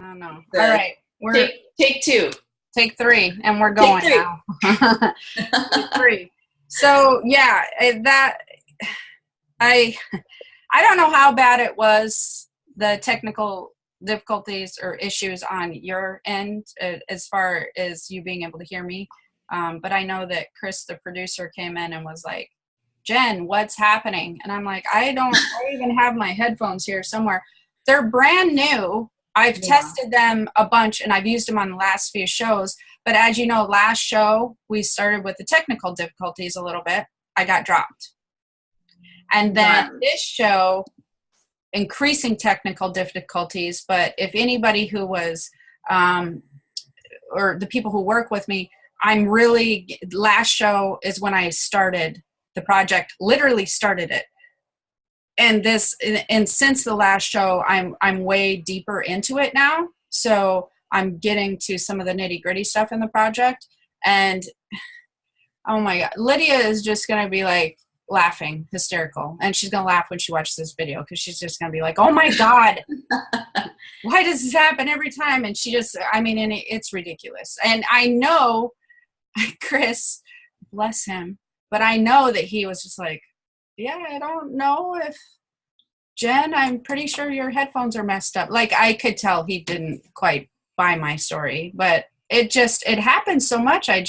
don't know. The, All right. take two. Take three, and we're going now. Take three. So yeah, I don't know how bad it was, the technical difficulties or issues on your end, as far as you being able to hear me. But I know that Chris, the producer, came in and was like, Jen, what's happening? And I'm like, I even have my headphones here somewhere. They're brand new. I've tested them a bunch, and I've used them on the last few shows. But as you know, last show, we started with the technical difficulties a little bit. I got dropped. And then this show, increasing technical difficulties. But if anybody who was, or the people who work with me, last show is when I started the project, literally started it. And since the last show, I'm way deeper into it now. So I'm getting to some of the nitty gritty stuff in the project. And oh my God, Lydia is just going to be like laughing, hysterical. And she's going to laugh when she watches this video, because she's just going to be like, oh my God, why does this happen every time? And it's ridiculous. And I know Chris, bless him, but I know that he was just like, yeah, I don't know if Jen, I'm pretty sure your headphones are messed up. Like, I could tell he didn't quite buy my story, but it happens so much. I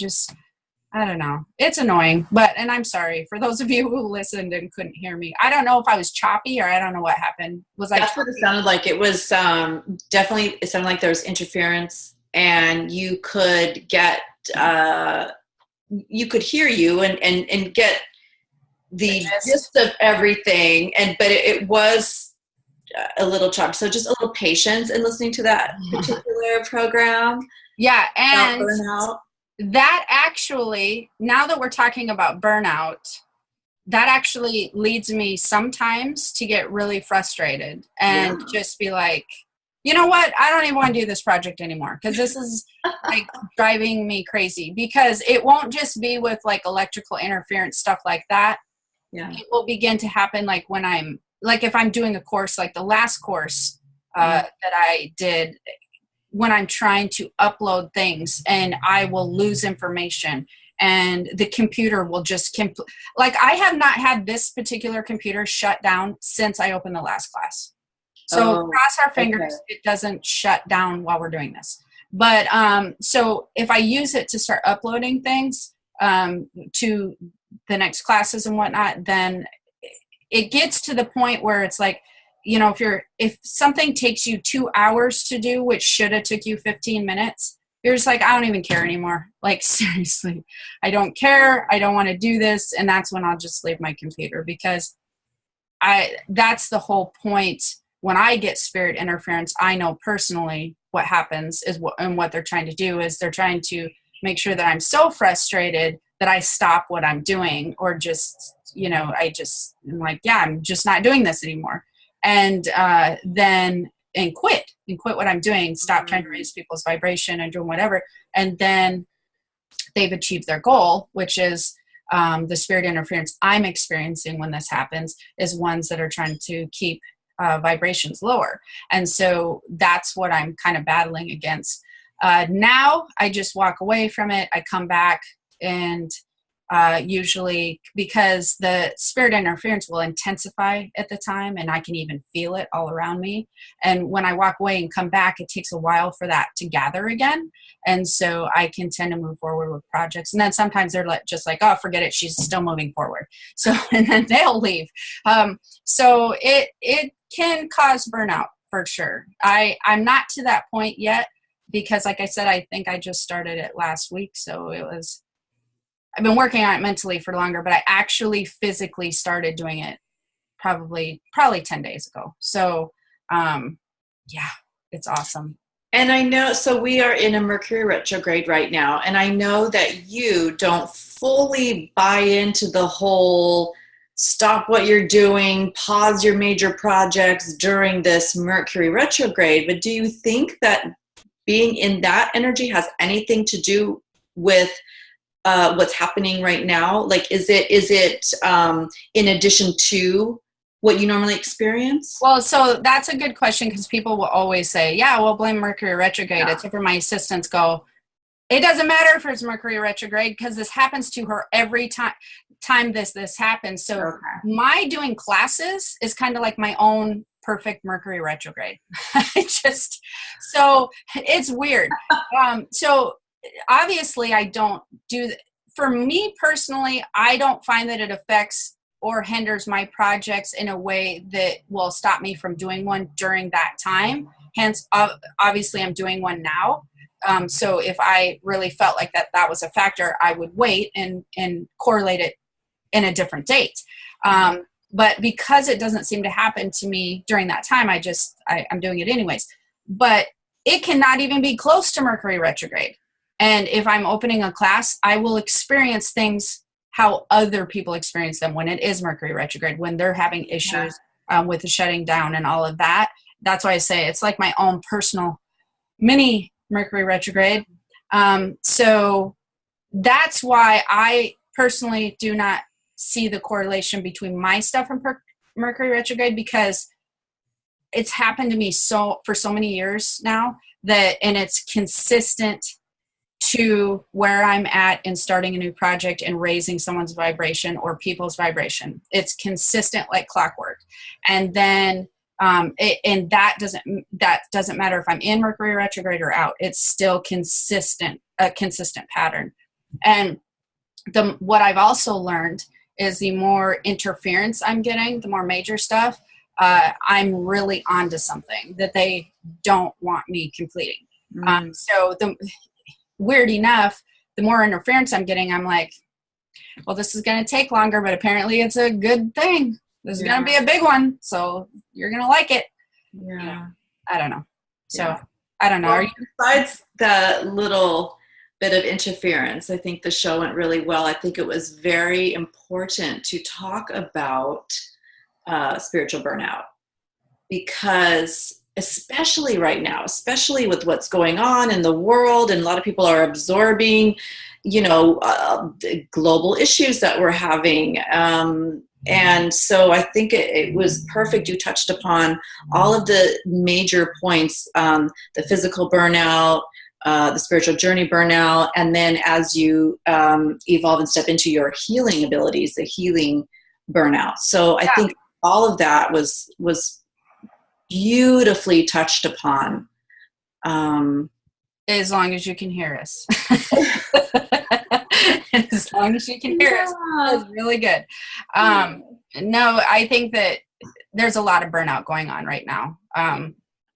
don't know. It's annoying, and I'm sorry for those of you who listened and couldn't hear me. I don't know if I was choppy, or I don't know what happened. That's what it sounded like. It was definitely, it sounded like there was interference, and you could get, you could hear you and get the gist of everything, but it was a little choppy. So just a little patience in listening to that particular program. Yeah, and Burnout. That actually, now that we're talking about burnout, that actually leads me sometimes to get really frustrated and just be like, you know what? I don't even want to do this project anymore, because this is like driving me crazy. Because it won't just be with like electrical interference, stuff like that. Yeah. It will begin to happen like when if I'm doing a course, like the last course that I did, when I'm trying to upload things and I will lose information, and the computer will just I have not had this particular computer shut down since I opened the last class. So cross our fingers, It doesn't shut down while we're doing this. But so if I use it to start uploading things to the next classes and whatnot, then it gets to the point where it's like, you know, if something takes you 2 hours to do, which should have took you 15 minutes, you're just like, I don't even care anymore. Like, seriously, I don't care. I don't want to do this. And that's when I'll just leave my computer, because that's the whole point. When I get spirit interference, I know personally what happens and what they're trying to do is they're trying to make sure that I'm so frustrated that I stop what I'm doing, or just, you know, I'm like, yeah, I'm just not doing this anymore. And then quit what I'm doing, stop trying to raise people's vibration and doing whatever. And then they've achieved their goal, which is the spirit interference I'm experiencing when this happens is ones that are trying to keep vibrations lower. And so that's what I'm kind of battling against. Now I just walk away from it. I come back, and usually, because the spirit interference will intensify at the time, and I can even feel it all around me. And when I walk away and come back, it takes a while for that to gather again. And so I can tend to move forward with projects. And then sometimes they're just like, oh, forget it, she's still moving forward. So, and then they'll leave. So it can cause burnout for sure. I'm not to that point yet, because like I said, I think I just started it last week. So I've been working on it mentally for longer, but I actually physically started doing it probably 10 days ago. So, yeah, it's awesome. And I know, so we are in a Mercury retrograde right now, and I know that you don't fully buy into the whole stop what you're doing, pause your major projects during this Mercury retrograde, but do you think that being in that energy has anything to do with what's happening right now? Like, is it in addition to what you normally experience? Well, so that's a good question because people will always say, yeah, we'll blame Mercury retrograde. Yeah. Except for my assistants go, it doesn't matter if it's Mercury retrograde because this happens to her every time this happens. So Okay. my doing classes is kind of like my own perfect Mercury retrograde. So it's weird. So obviously I don't do, for me personally, I don't find that it affects or hinders my projects in a way that will stop me from doing one during that time. Hence, obviously I'm doing one now. So if I really felt like that was a factor, I would wait and correlate it in a different date. But because it doesn't seem to happen to me during that time, I'm doing it anyways. But it cannot even be close to Mercury retrograde. And if I'm opening a class, I will experience things how other people experience them when it is Mercury retrograde, when they're having issues with the shutting down and all of that. That's why I say it's like my own personal mini Mercury retrograde. So that's why I personally do not see the correlation between my stuff and Mercury retrograde, because it's happened to me for so many years now and it's consistent to where I'm at in starting a new project and raising someone's vibration or people's vibration. It's consistent like clockwork. And then that doesn't matter if I'm in Mercury retrograde or out. It's still a consistent pattern. And what I've also learned is the more interference I'm getting, the more major stuff, I'm really onto something that they don't want me completing. So weird enough, the more interference I'm getting, I'm like, well, this is going to take longer, but apparently it's a good thing. This is going to be a big one, so you're going to like it. Yeah. I don't know. So I don't know. Well, besides the little bit of interference, I think the show went really well. I think it was very important to talk about spiritual burnout, because especially right now, especially with what's going on in the world, and a lot of people are absorbing, the global issues that we're having. And so I think it was perfect. You touched upon all of the major points, the physical burnout, the spiritual journey burnout, and then as you evolve and step into your healing abilities, the healing burnout. So I think all of that was beautifully touched upon. As long as you can hear us. As long as you can hear us. That's really good. No, I think that there's a lot of burnout going on right now.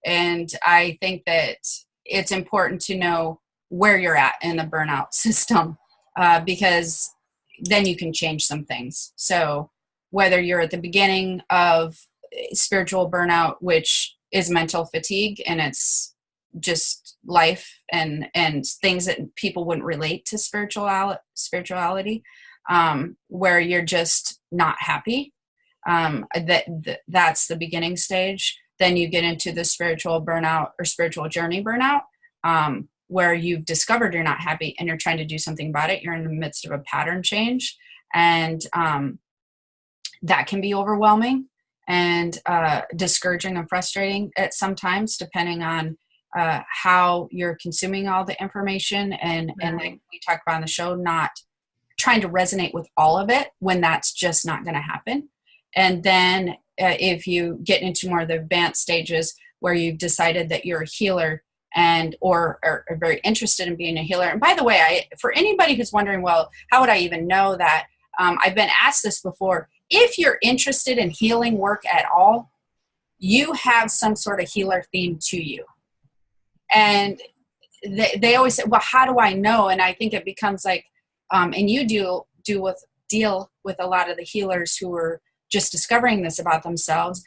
And I think that it's important to know where you're at in the burnout system, because then you can change some things. So whether you're at the beginning of spiritual burnout, which is mental fatigue, and it's just life and things that people wouldn't relate to spirituality, where you're just not happy, that's the beginning stage. Then you get into the spiritual burnout or spiritual journey burnout, where you've discovered you're not happy and you're trying to do something about it. You're in the midst of a pattern change, and that can be overwhelming and discouraging and frustrating at sometimes, depending on how you're consuming all the information. And like we talk about on the show, not trying to resonate with all of it when that's just not going to happen. And then if you get into more of the advanced stages where you've decided that you're a healer or are very interested in being a healer. And by the way, for anybody who's wondering, well, how would I even know that? I've been asked this before. If you're interested in healing work at all, you have some sort of healer theme to you. And they always say, well, how do I know? And I think it becomes like, and you deal with a lot of the healers who are just discovering this about themselves.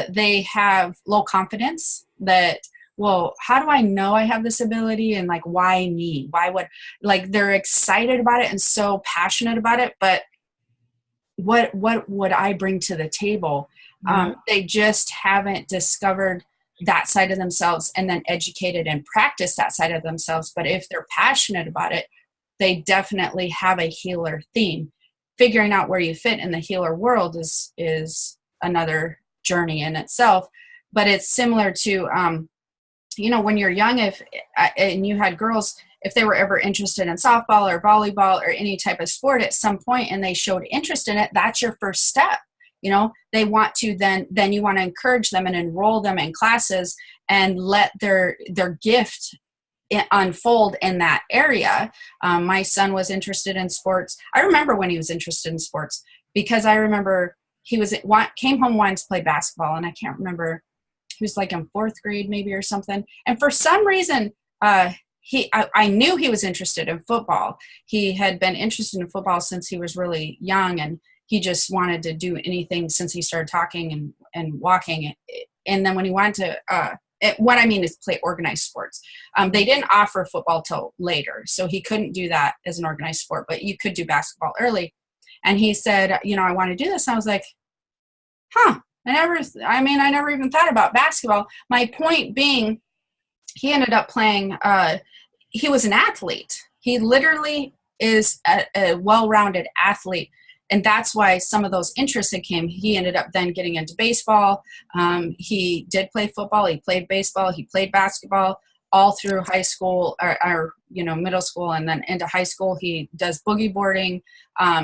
They have low confidence that, well, how do I know I have this ability? And like, why me? Why would, like, they're excited about it and so passionate about it, but what would I bring to the table? They just haven't discovered that side of themselves and then educated and practiced that side of themselves. But if they're passionate about it, they definitely have a healer theme. Figuring out where you fit in the healer world is another journey in itself. But it's similar to, when you're young, and you had girls, if they were ever interested in softball or volleyball or any type of sport at some point and they showed interest in it, that's your first step. They want to then you want to encourage them and enroll them in classes and let their gift unfold in that area. My son was interested in sports. I remember when he was interested in sports, because I remember came home once, played basketball, and I can't remember, he was like in 4th grade maybe or something. And for some reason, I knew he was interested in football. He had been interested in football since he was really young, and he just wanted to do anything since he started talking and walking. And then when he wanted to, what I mean is play organized sports. They didn't offer football till later, so he couldn't do that as an organized sport, but you could do basketball early. And he said, I want to do this. And I was like, I never even thought about basketball. My point being, he ended up playing, he was an athlete. He literally is a well-rounded athlete. And that's why some of those interests that came, he ended up then getting into baseball. He did play football. He played baseball. He played basketball all through high school or middle school, and then into high school. He does boogie boarding.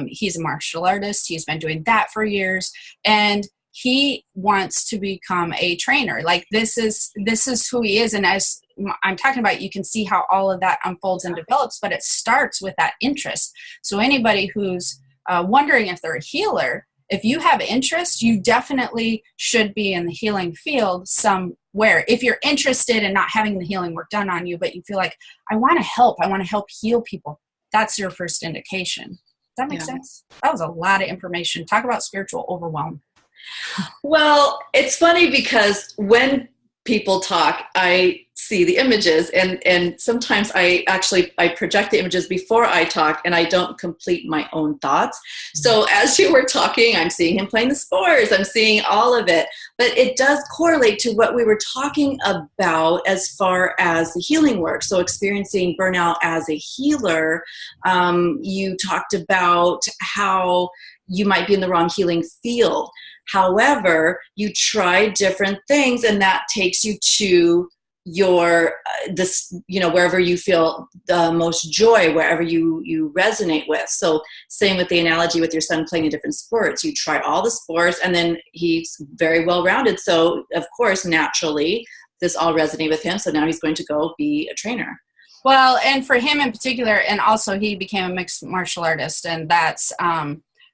He's a martial artist. He's been doing that for years. And he wants to become a trainer. Like this is who he is. And as I'm talking about, you can see how all of that unfolds and develops, but it starts with that interest. So anybody who's wondering if they're a healer, if you have interest, you definitely should be in the healing field somewhere. If you're interested in not having the healing work done on you, but you feel like, I want to help heal people, that's your first indication. Does that make sense? That was a lot of information. Talk about spiritual overwhelm. Well, it's funny because when people talk, I see the images, and sometimes I project the images before I talk, and I don't complete my own thoughts. So as you were talking, I'm seeing him playing the sports, I'm seeing all of it, but it does correlate to what we were talking about as far as the healing work. So experiencing burnout as a healer, you talked about how you might be in the wrong healing field. However, you try different things, and that takes you to your wherever you feel the most joy, wherever you resonate with. So same with the analogy with your son playing in different sports. You try all the sports, and then he's very well rounded. So of course, naturally, this all resonated with him. So now he's going to go be a trainer. Well, and for him in particular, and also he became a mixed martial artist, and that's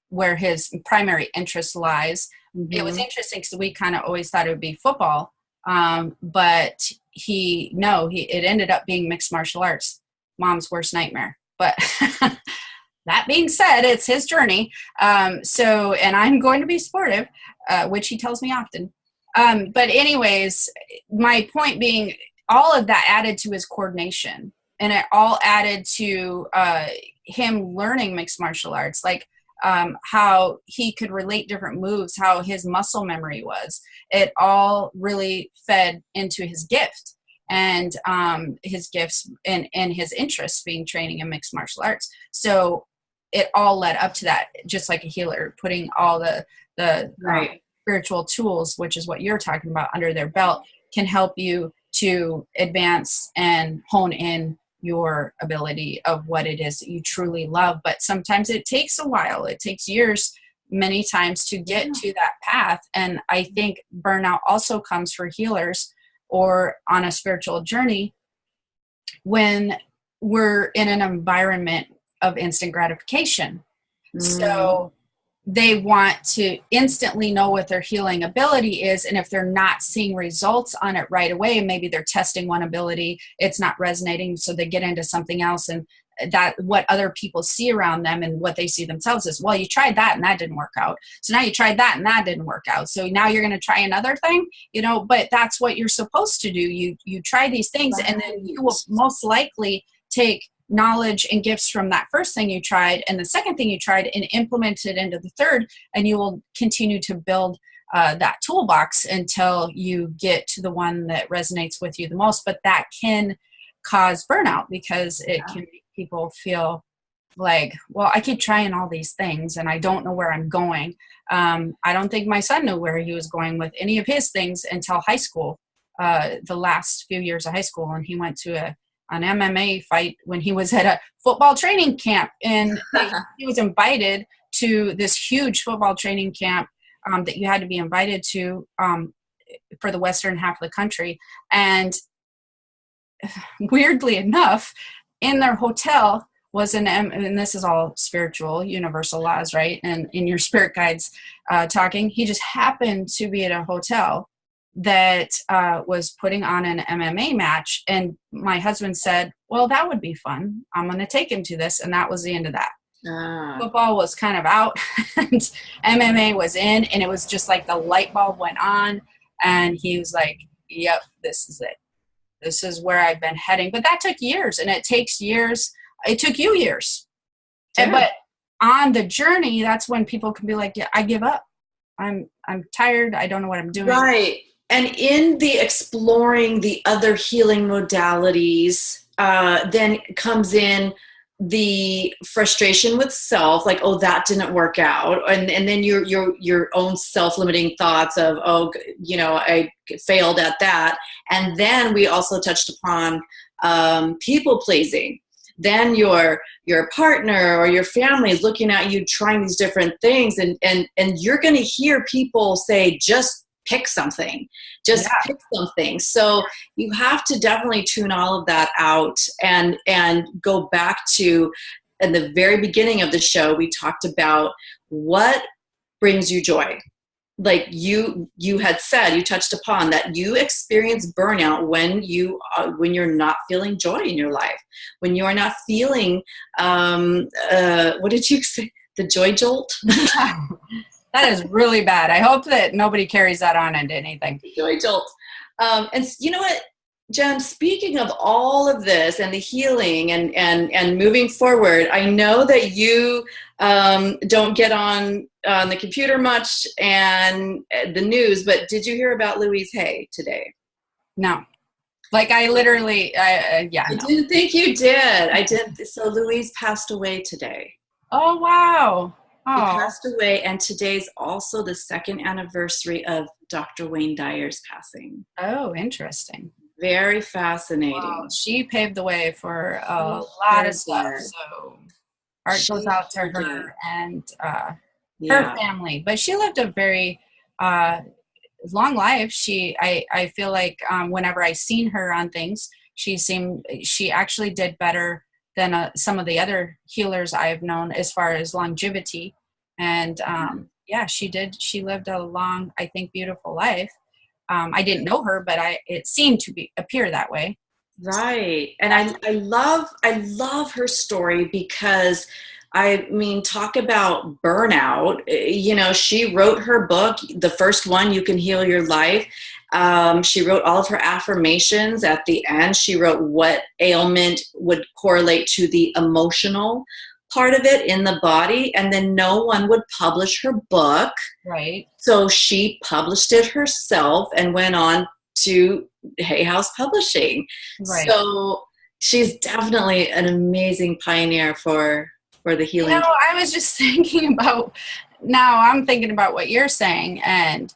where his primary interest lies. Mm-hmm. It was interesting because we kind of always thought it would be football, but it ended up being mixed martial arts, mom's worst nightmare. But that being said, it's his journey. And I'm going to be supportive, which he tells me often. But anyways, my point being, all of that added to his coordination, and it all added to him learning mixed martial arts, like how he could relate different moves, how his muscle memory was. It all really fed into his gift, and his gifts and his interests being training in mixed martial arts. So it all led up to that, just like a healer, putting all the right. Spiritual tools, which is what you're talking about, under their belt, can help you to advance and hone in your ability of what it is that you truly love. But sometimes it takes a while. It takes years, many times, to get to that path. And I think burnout also comes for healers or on a spiritual journey when we're in an environment of instant gratification. So they want to instantly know what their healing ability is. And if they're not seeing results on it right away, maybe they're testing one ability, it's not resonating, so they get into something else. And that what other people see around them and what they see themselves is, well, you tried that and that didn't work out. So now you tried that and that didn't work out. So now you're going to try another thing, but that's what you're supposed to do. You try these things, and then you will most likely take knowledge and gifts from that first thing you tried and the second thing you tried and implement it into the third, and you will continue to build that toolbox until you get to the one that resonates with you the most. But that can cause burnout because it can make people feel like, well, I keep trying all these things and I don't know where I'm going. I don't think my son knew where he was going with any of his things until high school, the last few years of high school. And he went to an MMA fight when he was at a football training camp. And he was invited to this huge football training camp that you had to be invited to for the western half of the country. And weirdly enough, in their hotel was and this is all spiritual, universal laws, right? And in your spirit guides talking, he just happened to be at a hotel that was putting on an MMA match. And my husband said, well, that would be fun. I'm going to take him to this. And that was the end of that. Football was kind of out and MMA was in, and it was just like the light bulb went on and he was like, yep, this is it. This is where I've been heading. But that took years, and it takes years. It took you years. Yeah. But on the journey, that's when people can be like, yeah, I give up. I'm tired. I don't know what I'm doing. Right. And in the exploring the other healing modalities, then comes in the frustration with self, like, oh, that didn't work out. And then your own self-limiting thoughts of, oh, I failed at that. And then we also touched upon people pleasing. Then your partner or your family is looking at you trying these different things, and you're going to hear people say, just pick something, pick something. So you have to definitely tune all of that out and go back to, in the very beginning of the show, we talked about what brings you joy. Like you had said, you touched upon that you experience burnout when you're not feeling joy in your life, when you are not feeling, what did you say? The joy jolt? That is really bad. I hope that nobody carries that on into anything. Joy jolt. And you know what, Jen, speaking of all of this and the healing and moving forward, I know that you don't get on the computer much and the news, but did you hear about Louise Hay today? No. Like I literally, I didn't think you did. I did. So Louise passed away today. Oh, wow. He passed away, and today's also the second anniversary of Dr. Wayne Dyer's passing. Oh, interesting. Very fascinating. Wow. She paved the way for a lot of stuff. So art goes out to her and her family. But she lived a very long life. I feel like whenever I seen her on things, she actually did better than some of the other healers I've known as far as longevity. And she did. She lived a long, I think, beautiful life. I didn't know her, but it seemed to appear that way. Right. And I love her story because, I mean, talk about burnout. She wrote her book, the first one, You Can Heal Your Life. She wrote all of her affirmations at the end. She wrote what ailment would correlate to the emotional part of it in the body, and then no one would publish her book. Right. So she published it herself and went on to Hay House Publishing. Right. So she's definitely an amazing pioneer for the healing. I was just thinking about what you're saying. And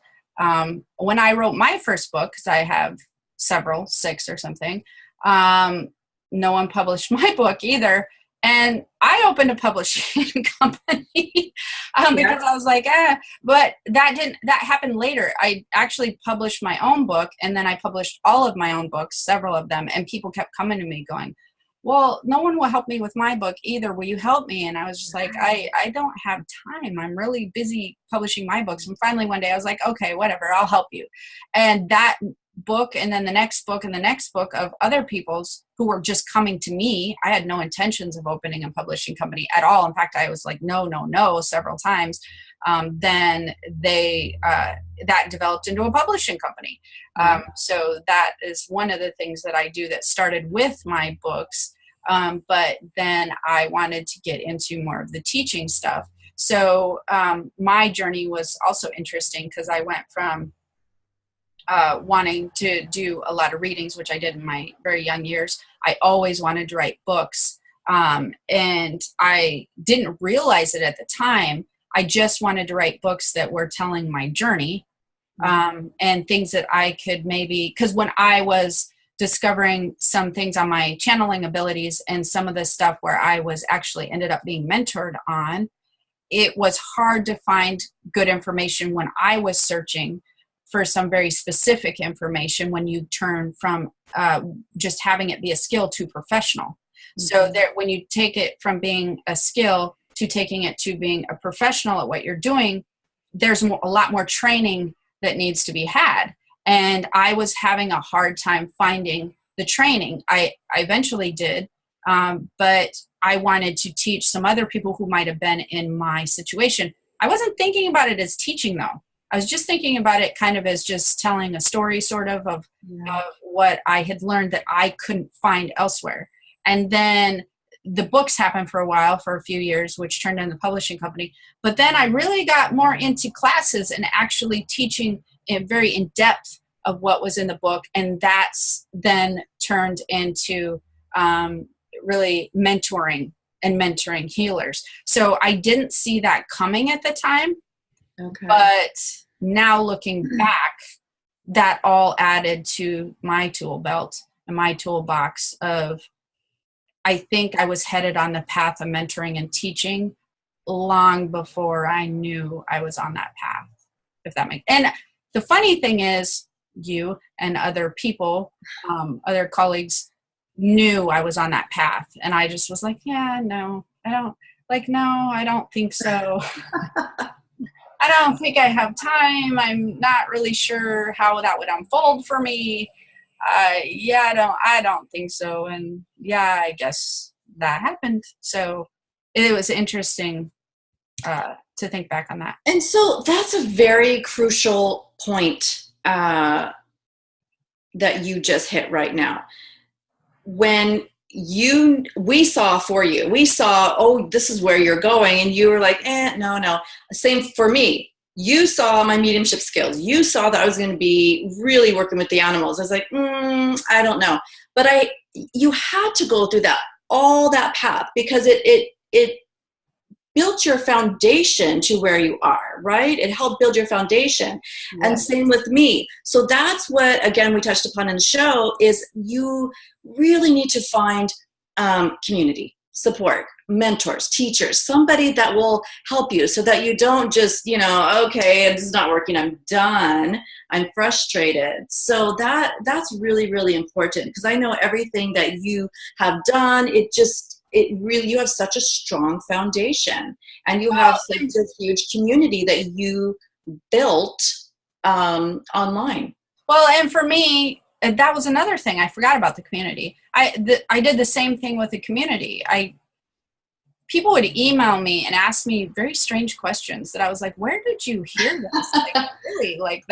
when I wrote my first book, because I have several, 6 or something, no one published my book either. And I opened a publishing company because I was like, but that happened later. I actually published my own book, and then I published all of my own books, several of them, and people kept coming to me going, well, no one will help me with my book either. Will you help me? And I was just like, I don't have time. I'm really busy publishing my books. And finally one day I was like, okay, whatever, I'll help you. And that book, and then the next book and the next book of other people's who were just coming to me. I had no intentions of opening a publishing company at all. In fact, I was like, no, several times. Then that developed into a publishing company. So that is one of the things that I do that started with my books. But then I wanted to get into more of the teaching stuff. So my journey was also interesting because I went from wanting to do a lot of readings, which I did in my very young years. I always wanted to write books. And I didn't realize it at the time. I just wanted to write books that were telling my journey, and things that I could maybe, because when I was discovering some things on my channeling abilities and some of the stuff where I was actually ended up being mentored on, it was hard to find good information when I was searching for some very specific information when you turn from just having it be a skill to professional. So that when you take it from being a skill to taking it to being a professional at what you're doing, there's a lot more training that needs to be had. And I was having a hard time finding the training. I eventually did, but I wanted to teach some other people who might have been in my situation. I wasn't thinking about it as teaching, though. I was just thinking about it kind of as just telling a story sort of what I had learned that I couldn't find elsewhere. And then the books happened for a while, for a few years, which turned into the publishing company. But then I really got more into classes and actually teaching very in depth of what was in the book. And that's then turned into really mentoring and mentoring healers. So I didn't see that coming at the time. Okay. But now looking back, that all added to my tool belt and my toolbox of, I think I was headed on the path of mentoring and teaching long before I knew I was on that path, if that makes sense. And the funny thing is, you and other people, other colleagues knew I was on that path. And I just was like, yeah, no, I don't think so. I don't think I have time. I'm not really sure how that would unfold for me. I don't think so. And yeah, I guess that happened. So it was interesting to think back on that. And so that's a very crucial point that you just hit right now. When we saw, oh, this is where you're going. And you were like, no. Same for me. You saw my mediumship skills. You saw that I was going to be really working with the animals. I was like, I don't know. But you had to go through all that path because it built your foundation to where you are, right? It helped build your foundation. Yes. And same with me. So that's what, again, we touched upon in the show is you really need to find community, support, mentors, teachers, somebody that will help you so that you don't just, okay, this is not working, I'm done, I'm frustrated. So that's really, really important because I know everything that you have done, you have such a strong foundation and you have such a huge community that you built online. Well, and for me, that was another thing. I forgot about the community. I did the same thing with the community. People would email me and ask me very strange questions that I was like, where did you hear this? Really?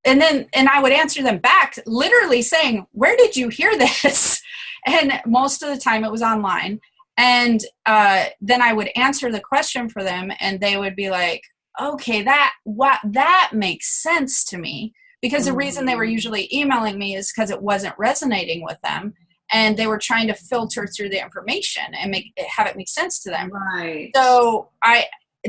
And I would answer them back, literally saying, where did you hear this? And most of the time it was online. And then I would answer the question for them and they would be like, okay, that makes sense to me. Because the reason they were usually emailing me is because it wasn't resonating with them. And they were trying to filter through the information and have it make sense to them. Right. So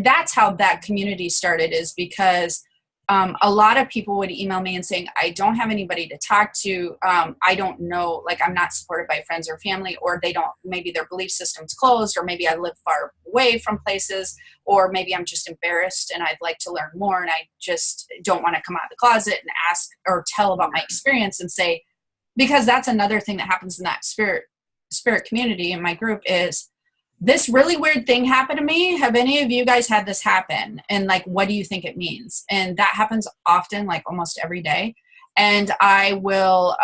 that's how that community started, is because a lot of people would email me and saying, I don't have anybody to talk to. I don't know, I'm not supported by friends or family, or maybe their belief system's closed, or maybe I live far away from places, or maybe I'm just embarrassed and I'd like to learn more. And I just don't want to come out of the closet and ask or tell about my experience and say, because that's another thing that happens in that spirit community in my group is, this really weird thing happened to me. Have any of you guys had this happen? And what do you think it means? And that happens often, almost every day. And I will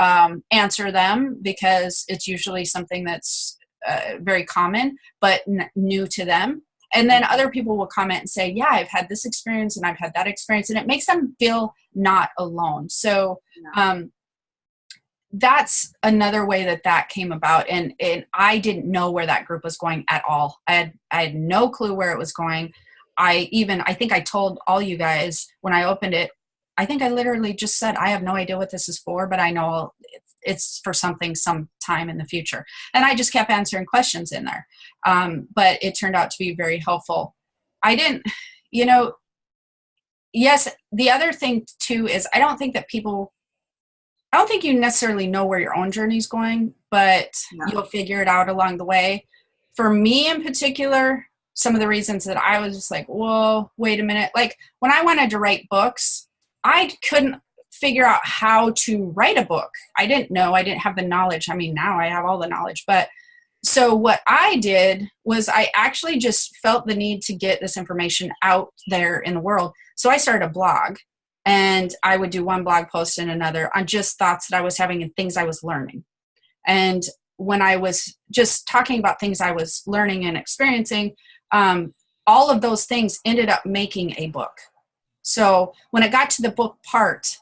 answer them because it's usually something that's very common, but new to them. And then other people will comment and say, yeah, I've had this experience and I've had that experience. And it makes them feel not alone. So that's another way that came about. And I didn't know where that group was going at all. I had no clue where it was going. I think I told all you guys when I opened it, I think I literally just said, I have no idea what this is for, but I know it's for something sometime in the future. And I just kept answering questions in there. But it turned out to be very helpful. I didn't, yes, the other thing too is I don't think you necessarily know where your own journey is going, but you'll figure it out along the way. For me in particular, some of the reasons that I was just like, whoa, wait a minute. Like when I wanted to write books, I couldn't figure out how to write a book. I didn't know. I didn't have the knowledge. I mean, now I have all the knowledge. But so what I did was I actually just felt the need to get this information out there in the world. So I started a blog, and I would do one blog post and another on just thoughts that I was having and things I was learning. And when I was just talking about things I was learning and experiencing, all of those things ended up making a book. So when it got to the book part,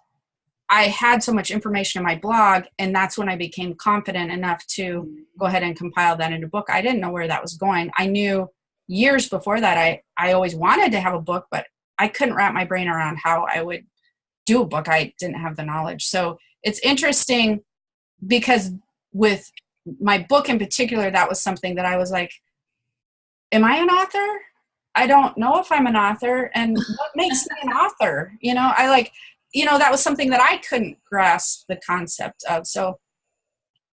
I had so much information in my blog, and that's when I became confident enough to go ahead and compile that into a book. I didn't know where that was going. I knew years before that I always wanted to have a book, but I couldn't wrap my brain around how I would do a book. I didn't have the knowledge. So it's interesting because with my book in particular, that was something that I was like, am I an author? I don't know if I'm an author, and what makes me an author? That was something that I couldn't grasp the concept of. So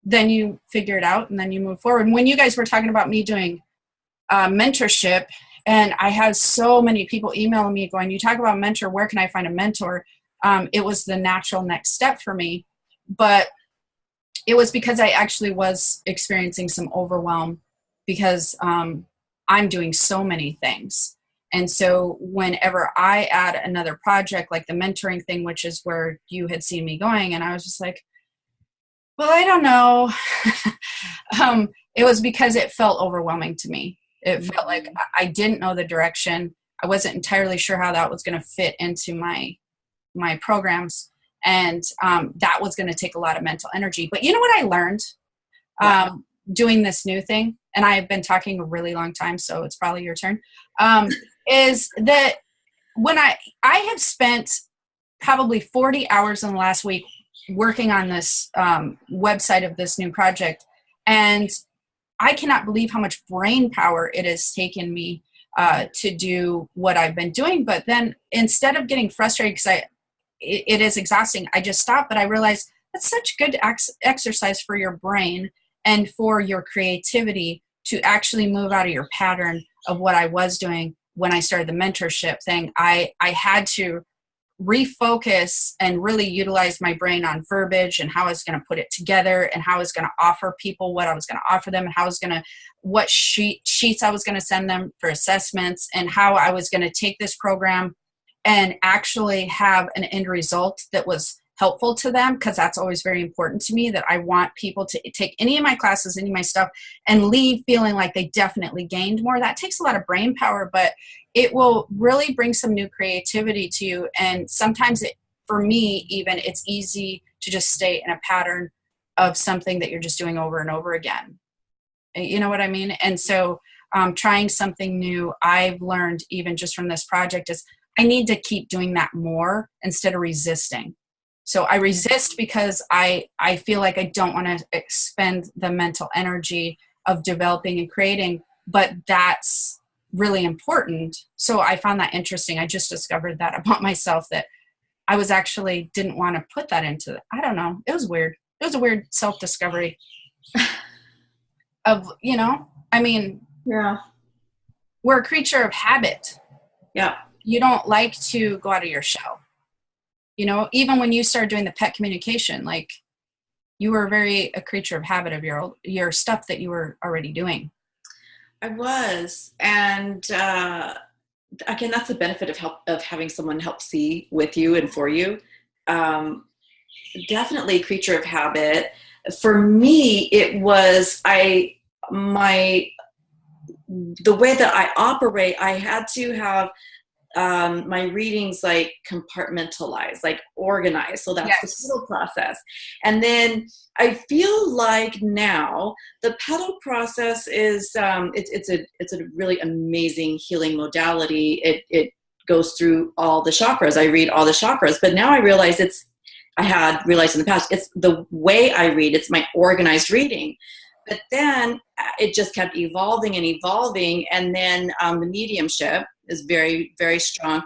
then you figure it out and then you move forward. And when you guys were talking about me doing mentorship, and I had so many people emailing me going, you talk about mentor, where can I find a mentor? It was the natural next step for me. But it was because I actually was experiencing some overwhelm because I'm doing so many things. And so whenever I add another project like the mentoring thing, which is where you had seen me going, and I was just like, well, I don't know. It was because it felt overwhelming to me. It felt like I didn't know the direction. I wasn't entirely sure how that was going to fit into my programs. And that was going to take a lot of mental energy. But you know what I learned doing this new thing? And I've been talking a really long time, so it's probably your turn, is that when I have spent probably 40 hours in the last week working on this website of this new project, and I cannot believe how much brain power it has taken me to do what I've been doing. But then instead of getting frustrated, because it is exhausting, I just stopped, but I realized that's such good exercise for your brain and for your creativity to actually move out of your pattern of what I was doing when I started the mentorship thing. I had to refocus and really utilize my brain on verbiage and how I was going to put it together and how I was going to offer people what I was going to offer them and how I was going to, what sheets I was going to send them for assessments, and how I was going to take this program and actually have an end result that was helpful to them, because that's always very important to me, that I want people to take any of my classes, any of my stuff, and leave feeling like they definitely gained more. That takes a lot of brain power, but it will really bring some new creativity to you. And sometimes for me, even, it's easy to just stay in a pattern of something that you're just doing over and over again. You know what I mean? And so trying something new, I've learned even just from this project, is I need to keep doing that more instead of resisting. So I resist because I feel like I don't want to expend the mental energy of developing and creating, but that's really important. So I found that interesting. I just discovered that about myself, that I was actually didn't want to put that into, I don't know. It was weird. It was a weird self-discovery of, I mean, yeah, we're a creature of habit. Yeah. You don't like to go out of your shell. Even when you started doing the pet communication, like, you were a creature of habit of your stuff that you were already doing. I was. And again, that's the benefit of having someone help see with you and for you. Definitely creature of habit. For me, it was the way that I operate, I had to have my readings like compartmentalized, like organized. So that's yes. The petal process. And then I feel like now the petal process is it's a really amazing healing modality. It goes through all the chakras. I read all the chakras, but now I realize it's I had realized in the past. It's the way I read. It's my organized reading. But then it just kept evolving and evolving. And then the mediumship is very, very strong.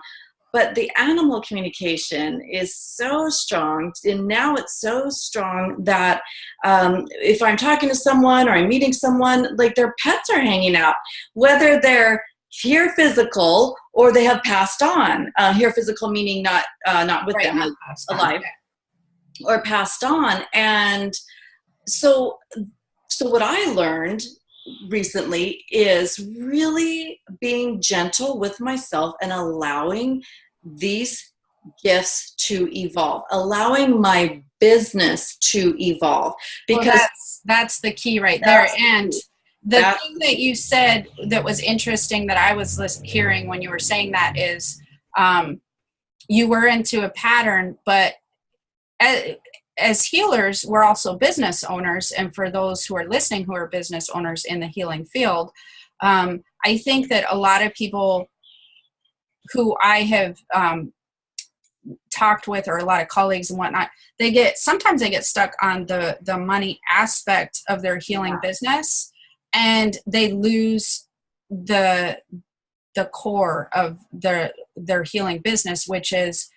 But the animal communication is so strong. And now it's so strong that if I'm talking to someone or I'm meeting someone, like their pets are hanging out, whether they're here physical or they have passed on. Here physical meaning not with them, like alive, or passed on. And so what I learned recently is really being gentle with myself and allowing these gifts to evolve, allowing my business to evolve, because that's the key right there. And the thing that you said that was interesting that I was hearing when you were saying that is you were into a pattern, but as healers, we're also business owners. And for those who are listening who are business owners in the healing field, I think that a lot of people who I have talked with, or a lot of colleagues and whatnot, sometimes they get stuck on the money aspect of their healing business, and they lose the core of their healing business, which is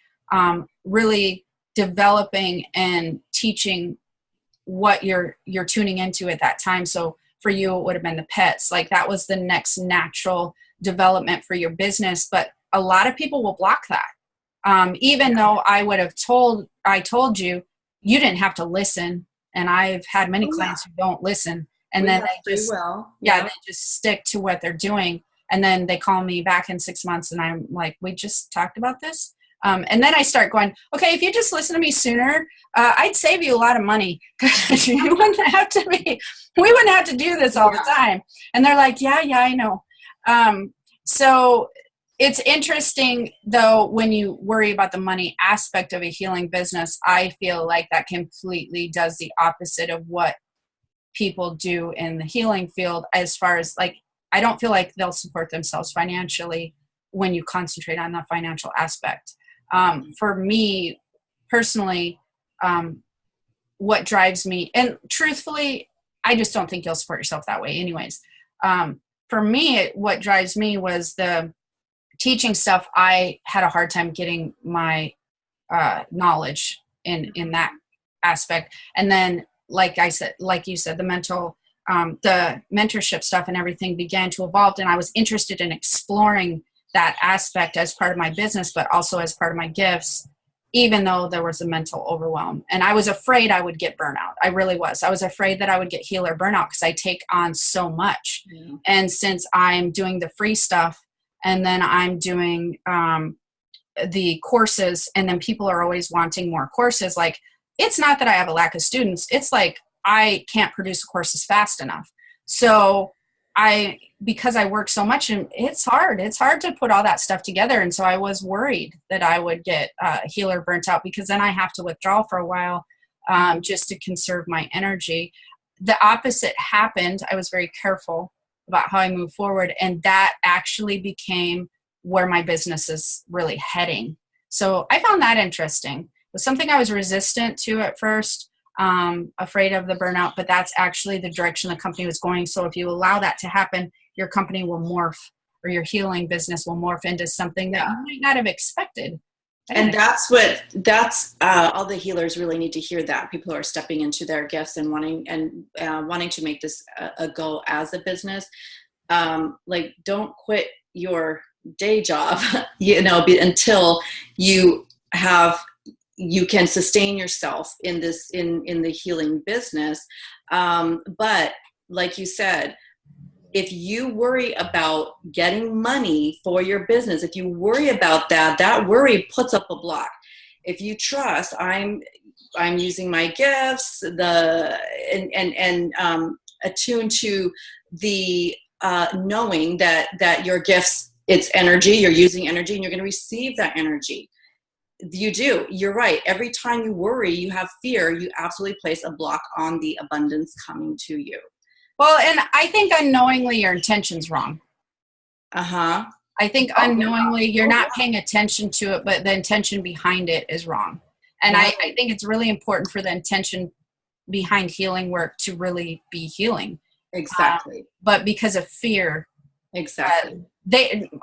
really developing and teaching what you're tuning into at that time. So for you, it would have been the pets. Like that was the next natural development for your business. But a lot of people will block that. Even though I told you, you didn't have to listen. And I've had many clients who don't listen. And then they just stick to what they're doing. And then they call me back in 6 months and I'm like, we just talked about this. And then I start going, okay, if you just listen to me sooner, I'd save you a lot of money because we wouldn't have to do this all the time. And they're like, yeah, I know. So it's interesting though, when you worry about the money aspect of a healing business, I feel like that completely does the opposite of what people do in the healing field, as far as like, I don't feel like they'll support themselves financially when you concentrate on the financial aspect. For me personally, what drives me, and truthfully, I just don't think you'll support yourself that way anyways. For me, what drives me was the teaching stuff. I had a hard time getting my knowledge in that aspect. And then, like you said, the mentorship stuff and everything began to evolve, and I was interested in exploring that aspect as part of my business, but also as part of my gifts, even though there was a mental overwhelm. And I was afraid I would get burnout. I really was. I was afraid that I would get healer burnout because I take on so much. Yeah. And since I'm doing the free stuff and then I'm doing the courses, and then people are always wanting more courses, like, it's not that I have a lack of students. It's like I can't produce courses fast enough. So because I work so much, and it's hard to put all that stuff together. And so I was worried that I would get healer burnt out, because then I have to withdraw for a while just to conserve my energy. The opposite happened. I was very careful about how I move forward. And that actually became where my business is really heading. So I found that interesting. It was something I was resistant to at first. Afraid of the burnout, but that's actually the direction the company was going. So if you allow that to happen, your company will morph, or your healing business will morph into something that you might not have expected. And that's all the healers really need to hear, that people who are stepping into their gifts and wanting to make this a go as a business. Like, don't quit your day job, until you can sustain yourself in the healing business. But like you said, if you worry about getting money for your business, if you worry about that worry puts up a block. If you trust, I'm using my gifts, and attune to the knowing that your gifts, it's energy, you're using energy, and you're going to receive that energy. You're right. Every time you worry, you have fear, you absolutely place a block on the abundance coming to you. Well, and I think unknowingly your intention's wrong. Uh-huh. I think unknowingly you're not paying attention to it, but the intention behind it is wrong. And I think it's really important for the intention behind healing work to really be healing. Exactly. But because of fear, exactly.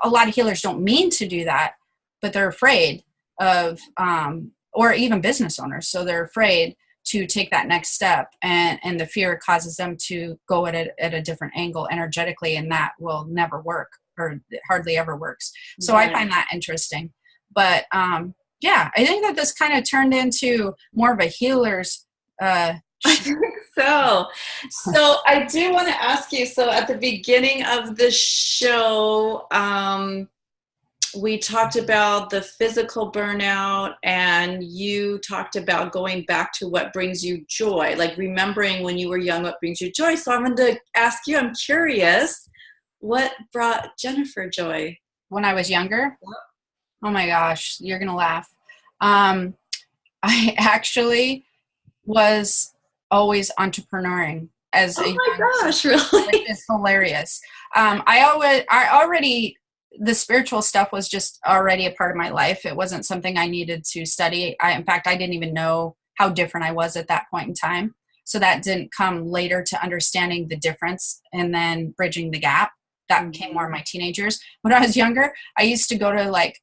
A lot of healers don't mean to do that, but they're afraid of, or even business owners. So they're afraid to take that next step, and the fear causes them to go at a different angle energetically, and that will never work, or it hardly ever works. So I find that interesting. But yeah, I think that this kind of turned into more of a healer's I think so. So I do want to ask you, so at the beginning of the show, we talked about the physical burnout, and you talked about going back to what brings you joy, like remembering when you were young what brings you joy. So I'm going to ask you, I'm curious, what brought Jennifer joy? When I was younger? Yep. Oh my gosh, you're going to laugh. I actually was always entrepreneuring as a my gosh, really? It's hilarious. The spiritual stuff was just already a part of my life. It wasn't something I needed to study. In fact, I didn't even know how different I was at that point in time. So that didn't come later to understanding the difference and then bridging the gap. That came more in my teenagers. When I was younger, I used to go to like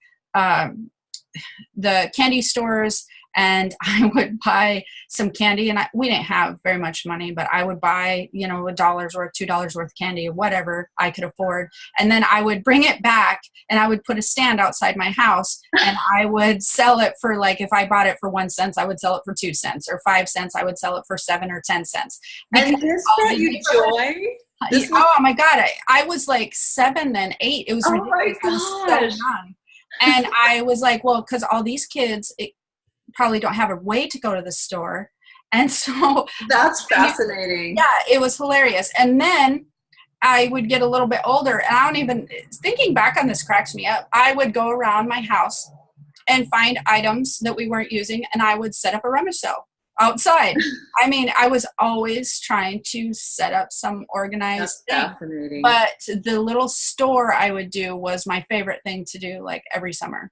the candy stores, and I would buy some candy, and we didn't have very much money, but I would buy, $1 worth, $2 worth of candy, whatever I could afford. And then I would bring it back, and I would put a stand outside my house, and I would sell it for, like, if I bought it for 1 cent, I would sell it for 2 cents, or 5 cents, I would sell it for 7 or 10 cents. And this brought you joy? Oh my God. I was like 7 and 8. It was ridiculous. My gosh. I was so young. And I was like, well, because all these kids probably don't have a way to go to the store. And so that's fascinating. Yeah, it was hilarious. And then I would get a little bit older, and thinking back on this cracks me up. I would go around my house and find items that we weren't using, and I would set up a rummage sale outside. I mean, I was always trying to set up some organized thing. But the little store I would do was my favorite thing to do, like every summer.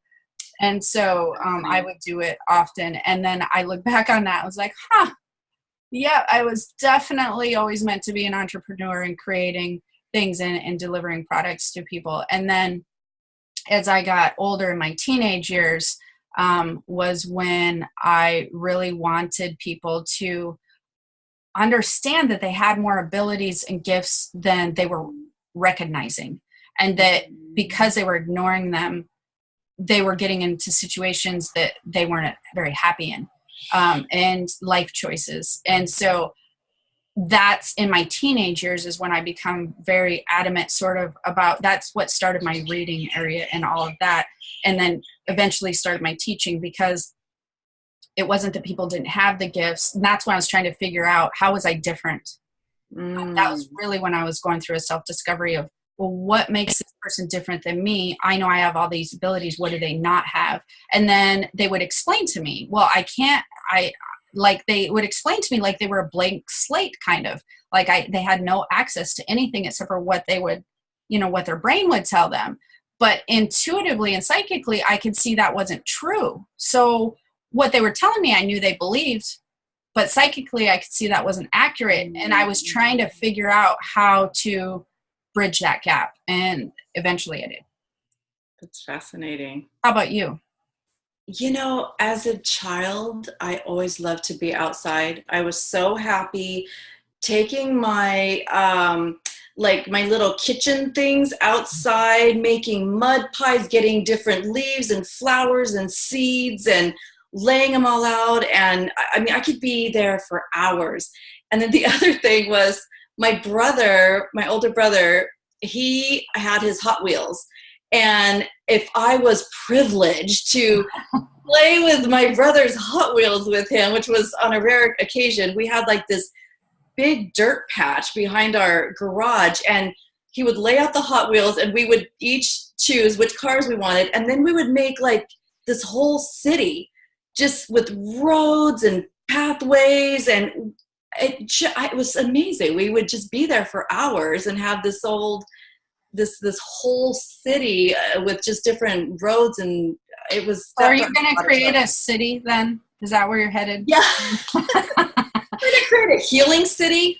And so I would do it often. And then I look back on that, I was like, yeah, I was definitely always meant to be an entrepreneur and creating things and delivering products to people. And then as I got older in my teenage years, was when I really wanted people to understand that they had more abilities and gifts than they were recognizing. And that because they were ignoring them, they were getting into situations that they weren't very happy in, and life choices. And so that's in my teenage years is when I become very adamant sort of about, that's what started my reading area and all of that. And then eventually started my teaching, because it wasn't that people didn't have the gifts. And that's when I was trying to figure out, how was I different? That was really when I was going through a self-discovery of, well, what makes this person different than me? I know I have all these abilities. What do they not have? And then they would explain to me, well, they would explain to me like they were a blank slate, kind of like they had no access to anything except for what they would, what their brain would tell them. But intuitively and psychically, I could see that wasn't true. So what they were telling me, I knew they believed, but psychically I could see that wasn't accurate. And I was trying to figure out how to bridge that gap. And eventually I did. That's fascinating. How about you? As a child, I always loved to be outside. I was so happy taking my my little kitchen things outside, making mud pies, getting different leaves and flowers and seeds and laying them all out. And I mean, I could be there for hours. And then the other thing was my older brother, he had his Hot Wheels. And if I was privileged to play with my brother's Hot Wheels with him, which was on a rare occasion, we had like this big dirt patch behind our garage, and he would lay out the Hot Wheels, and we would each choose which cars we wanted. And then we would make like this whole city just with roads and pathways, and it was amazing. We would just be there for hours and have this whole city with just different roads, and it was. So are you going to create a city then Is that where you're headed? Yeah. We're gonna create a healing city.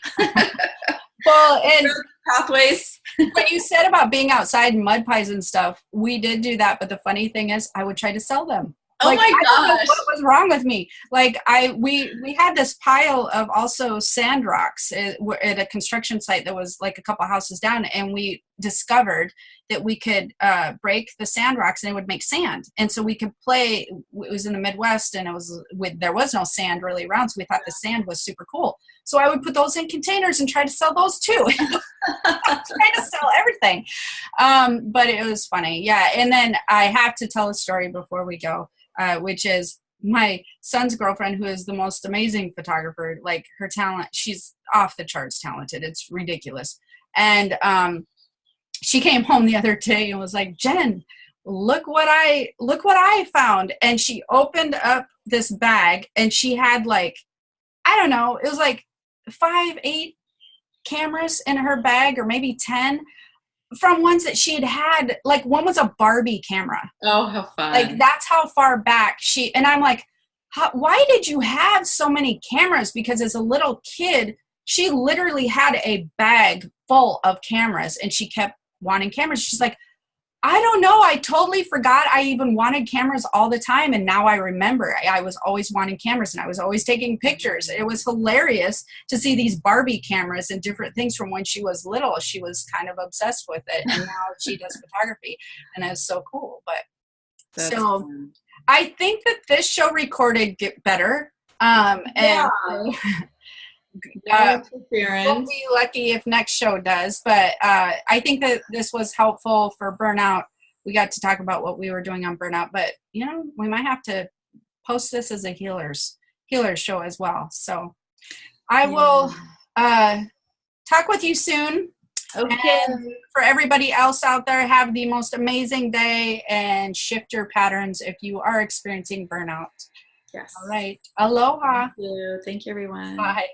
Well, and pathways. what you said about being outside and mud pies and stuff, we did do that. But the funny thing is, I would try to sell them. Oh like, my I don't know gosh. what was wrong with me? Like we had this pile of also sand rocks at a construction site that was like a couple houses down, and we discovered that we could break the sand rocks and it would make sand. And so we could play. It was in the Midwest, and there was no sand really around, so we thought the sand was super cool. So I would put those in containers and try to sell those too. Try to sell everything. But it was funny. Yeah. And then I have to tell a story before we go. Which is my son's girlfriend, who is the most amazing photographer. Like, her talent, she's off the charts talented. It's ridiculous. And she came home the other day and was like, Jen, look what I found. And she opened up this bag, and she had like, I don't know, it was like 5-8 cameras in her bag, or maybe 10. From ones that she had, like one was a Barbie camera. Oh, how fun. Like, that's how far back and I'm like, why did you have so many cameras? Because as a little kid, she literally had a bag full of cameras, and she kept wanting cameras. She's like, I don't know. I totally forgot I even wanted cameras all the time. And now I remember I was always wanting cameras, and I was always taking pictures. It was hilarious to see these Barbie cameras and different things from when she was little. She was kind of obsessed with it. And now she does photography, and it's so cool. But That's so fun. I think that this show recorded get better. And we'll be lucky if next show does, but I think that this was helpful for Burnout. We got to talk about what we were doing on Burnout, but we might have to post this as a healers show as well. So I will talk with you soon. Okay. And for everybody else out there, have the most amazing day and shift your patterns if you are experiencing burnout. Yes. All right. Aloha. Thank you. Thank you, everyone. Bye.